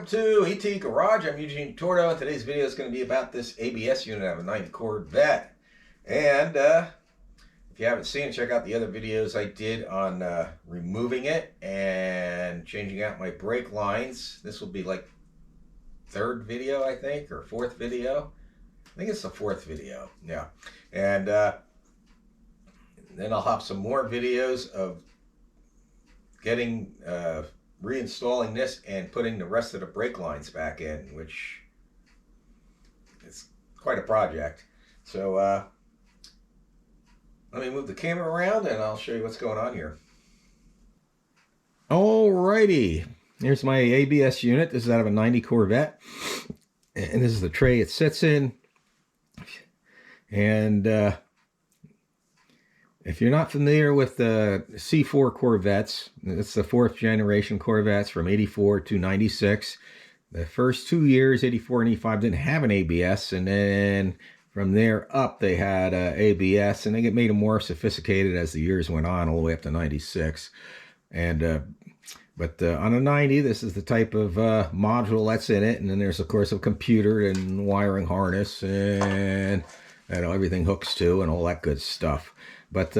welcome to ET Garage. I'm Eugene Tordo, and today's video is going to be about this ABS unit of a 90 Corvette. And if you haven't seen it, check out the other videos I did on removing it and changing out my brake lines. This will be like third video, I think, or fourth video. I think it's the fourth video, yeah. And then I'll have some more videos of getting reinstalling this and putting the rest of the brake lines back in, which is quite a project. So let me move the camera around and I'll show you what's going on here. Alrighty, here's my ABS unit. This is out of a 90 Corvette, and this is the tray it sits in. And if you're not familiar with the C4 Corvettes, it's the fourth generation Corvettes from 84 to 96. The first 2 years, 84 and 85, didn't have an ABS, and then from there up they had ABS, and they made them more sophisticated as the years went on, all the way up to 96. And but on a 90, this is the type of module that's in it, and then there's of course a computer and wiring harness and everything hooks to and all that good stuff. But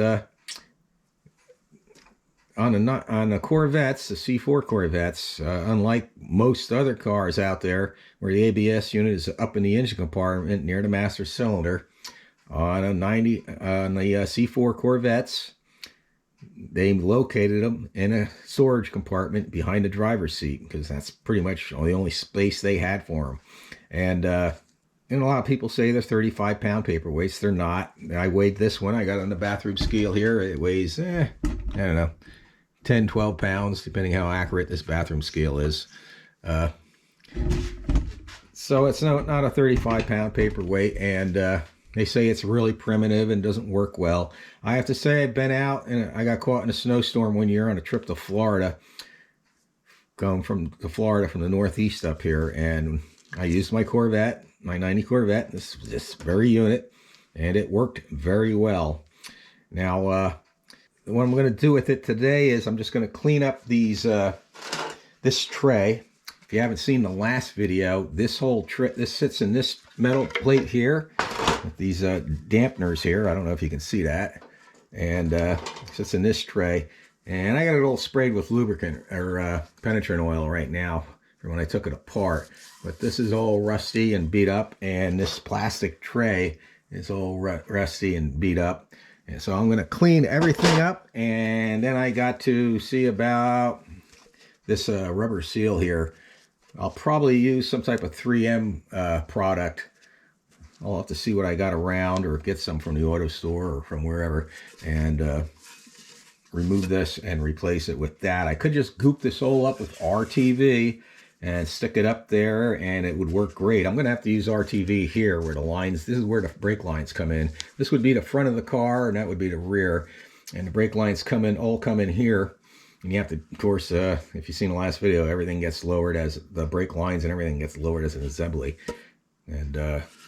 on the Corvettes, the C4 Corvettes, unlike most other cars out there where the ABS unit is up in the engine compartment near the master cylinder, on the C4 Corvettes, they located them in a storage compartment behind the driver's seat, because that's pretty much the only space they had for them. And a lot of people say they're 35-pound paperweights. They're not. I weighed this one. I got it on the bathroom scale here. It weighs, I don't know, 10, 12 pounds, depending how accurate this bathroom scale is. So it's not a 35-pound paperweight, and they say it's really primitive and doesn't work well. I have to say, I've been out, and I got caught in a snowstorm one year on a trip to Florida, going from the Northeast up here, and I used my Corvette, my 90 Corvette, this very unit, and it worked very well. Now, what I'm going to do with it today is I'm just going to clean up these this tray. If you haven't seen the last video, this whole tray, this sits in this metal plate here with these dampeners here. I don't know if you can see that, and sits in this tray. And I got it all sprayed with lubricant or penetrant oil right now from when I took it apart. But this is all rusty and beat up, and this plastic tray is all rusty and beat up. And so I'm going to clean everything up, and then I got to see about this rubber seal here. I'll probably use some type of 3M product. I'll have to see what I got around, or get some from the auto store or from wherever, and remove this and replace it with that. I could just goop this all up with RTV and stick it up there, and it would work great. I'm going to have to use RTV here where the lines, this is where the brake lines come in. This would be the front of the car, and that would be the rear. And the brake lines all come in here. And you have to, of course, if you've seen the last video, everything gets lowered as the brake lines and everything gets lowered as an assembly. And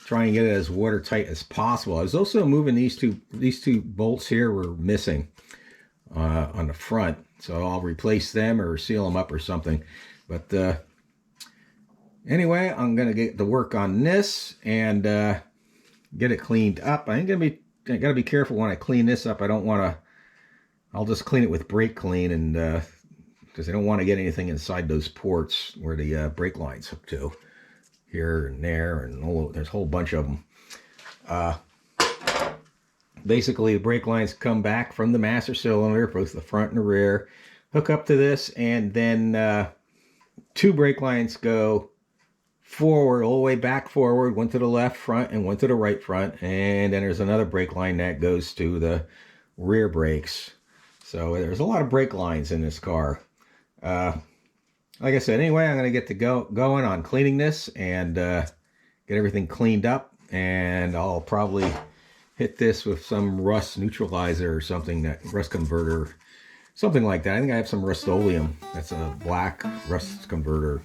try and get it as watertight as possible. I was also moving these two bolts here were missing on the front. So I'll replace them or seal them up or something. But anyway, I'm going to get to work on this and get it cleaned up. I got to be careful when I clean this up. I don't want to, I'll just clean it with brake clean, and because I don't want to get anything inside those ports where the brake lines hook to. Here and there, and there's a whole bunch of them. Basically, the brake lines come back from the master cylinder, both the front and the rear, hook up to this, and then two brake lines go forward, all the way back forward, one to the left front and one to the right front, and then there's another brake line that goes to the rear brakes. So there's a lot of brake lines in this car. Like I said, anyway, I'm going to get to going on cleaning this and get everything cleaned up, and I'll probably hit this with some rust neutralizer or something, that rust converter, something like that. I think I have some Rust-Oleum. That's a black rust converter.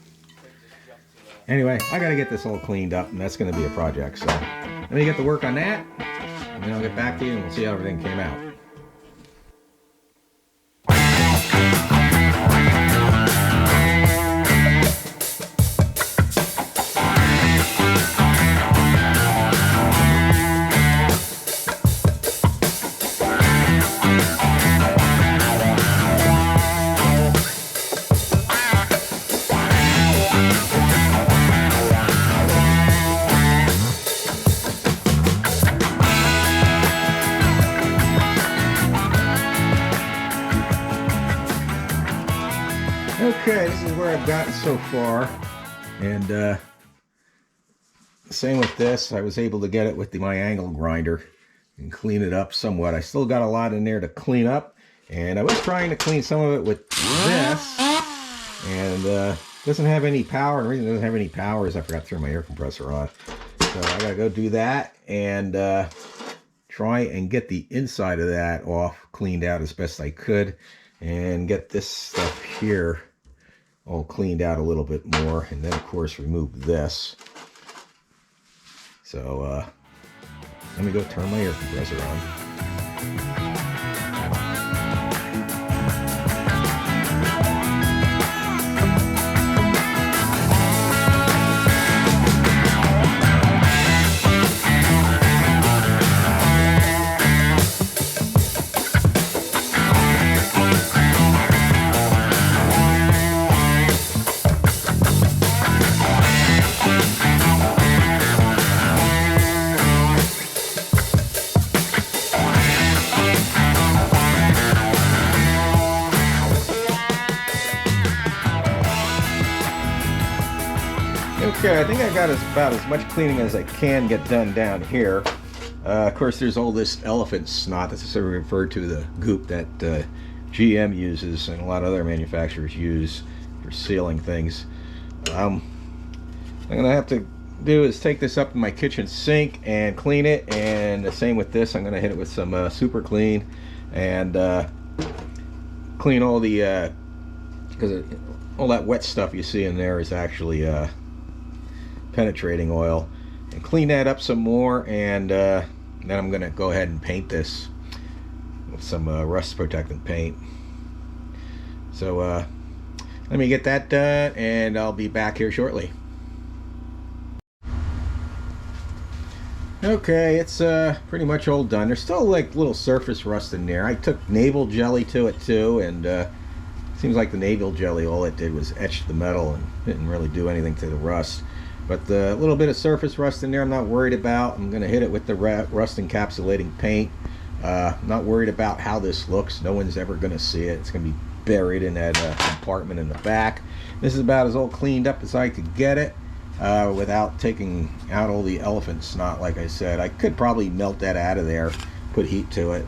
Anyway, I got to get this all cleaned up, and that's going to be a project. So let me get to work on that, and then I'll get back to you and we'll see how everything came out. Okay, this is where I've gotten so far, and same with this. I was able to get it with my angle grinder and clean it up somewhat. I still got a lot in there to clean up, and I was trying to clean some of it with this, and doesn't have any power. And the reason it doesn't have any power is I forgot to turn my air compressor on. So I gotta go do that and try and get the inside of that off, cleaned out as best I could, and get this stuff here all cleaned out a little bit more, and then of course remove this. So let me go turn my air compressor on. Okay, I think I got about as much cleaning as I can get done down here. Of course, there's all this elephant snot. That's sort of referred to the goop that GM uses and a lot of other manufacturers use for sealing things. I'm going to have to do is take this up in my kitchen sink and clean it, and the same with this. I'm going to hit it with some super clean and clean all the because all that wet stuff you see in there is actually penetrating oil, and clean that up some more, and then I'm going to go ahead and paint this with some rust protectant paint. So let me get that done, and I'll be back here shortly. Okay, it's pretty much all done. There's still like little surface rust in there. I took navel jelly to it too, and seems like the navel jelly, all it did was etch the metal and didn't really do anything to the rust. But the little bit of surface rust in there I'm not worried about. I'm going to hit it with the rust encapsulating paint. Not worried about how this looks. No one's ever going to see it. It's going to be buried in that compartment in the back. This is about as all cleaned up as I could get it without taking out all the elephant snot. Like I said, I could probably melt that out of there, put heat to it,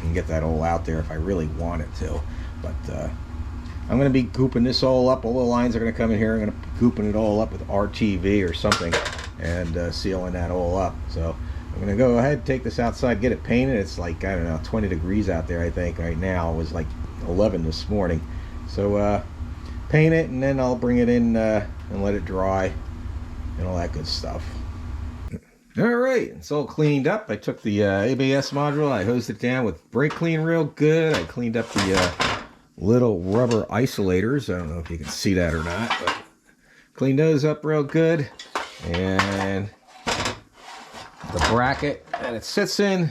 and get that all out there if I really wanted to. But I'm going to be gooping this all up. All the lines are going to come in here. I'm going to be gooping it all up with RTV or something and sealing that all up. So I'm going to go ahead and take this outside, get it painted. It's like, I don't know, 20 degrees out there, I think, right now. It was like 11 this morning. So paint it, and then I'll bring it in and let it dry and all that good stuff. All right, it's all cleaned up. I took the ABS module. I hosed it down with brake clean real good. I cleaned up the little rubber isolators. I don't know if you can see that or not, but cleaned those up real good. And the bracket that it sits in,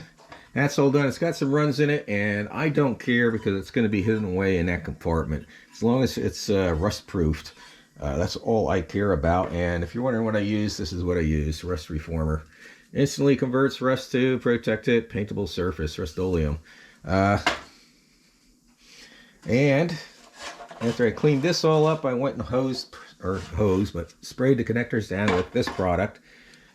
that's all done. It's got some runs in it, and I don't care because it's going to be hidden away in that compartment as long as it's rust proofed. That's all I care about. And if you're wondering what I use, this is what I use. Rust Reformer instantly converts rust to protected paintable surface, Rust-Oleum. And after I cleaned this all up, I went and sprayed the connectors down with this product.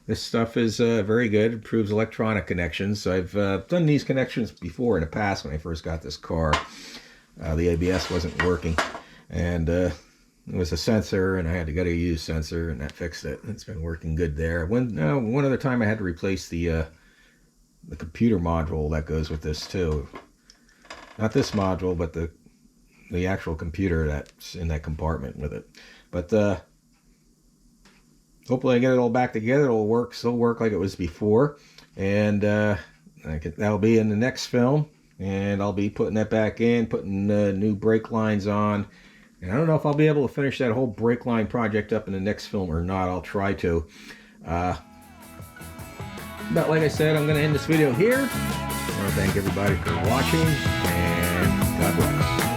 This stuff is very good. Improves electronic connections. So I've done these connections before in the past when I first got this car. The ABS wasn't working, and it was a sensor, and I had to get a used sensor, and that fixed it. It's been working good there. One other time I had to replace the computer module that goes with this too. Not this module, but the actual computer that's in that compartment with it. But hopefully I get it all back together. It'll still work like it was before, and that'll be in the next film, and I'll be putting that back in, putting new brake lines on. And I don't know if I'll be able to finish that whole brake line project up in the next film or not. I'll try to. But like I said, I'm going to end this video here. I want to thank everybody for watching, and God bless.